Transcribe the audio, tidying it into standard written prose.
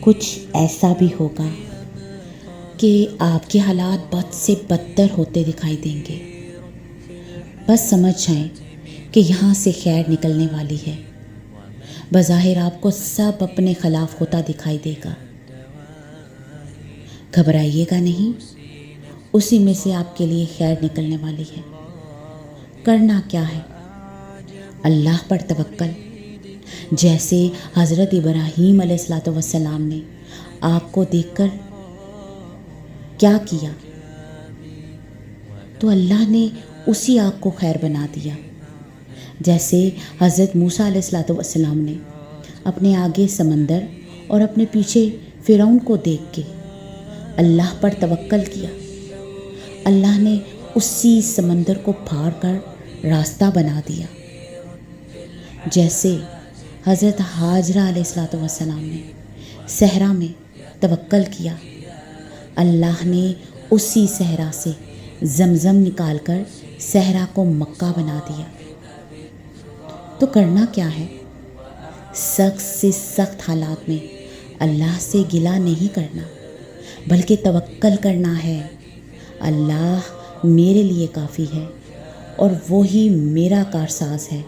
کچھ ایسا بھی ہوگا کہ آپ کے حالات بد سے بدتر ہوتے دکھائی دیں گے، بس سمجھ جائیں کہ یہاں سے خیر نکلنے والی ہے۔ بظاہر آپ کو سب اپنے خلاف ہوتا دکھائی دے گا، گھبرائیے گا نہیں، اسی میں سے آپ کے لیے خیر نکلنے والی ہے۔ کرنا کیا ہے؟ اللہ پر توکل۔ جیسے حضرت ابراہیم علیہ السلام نے آگ کو دیکھ کر کیا کیا، تو اللہ نے اسی آگ کو خیر بنا دیا۔ جیسے حضرت موسیٰ علیہ السلام نے اپنے آگے سمندر اور اپنے پیچھے فرعون کو دیکھ کے اللہ پر توکل کیا، اللہ نے اسی سمندر کو پھاڑ کر راستہ بنا دیا۔ جیسے حضرت ہاجرہ علیہ السلام نے صحرا میں توکل کیا، اللہ نے اسی صحرا سے زمزم نکال کر صحرا کو مکہ بنا دیا۔ تو کرنا کیا ہے؟ سخت سے سخت حالات میں اللہ سے گلہ نہیں کرنا، بلکہ توکل کرنا ہے۔ اللہ میرے لیے کافی ہے اور وہی میرا کارساز ہے۔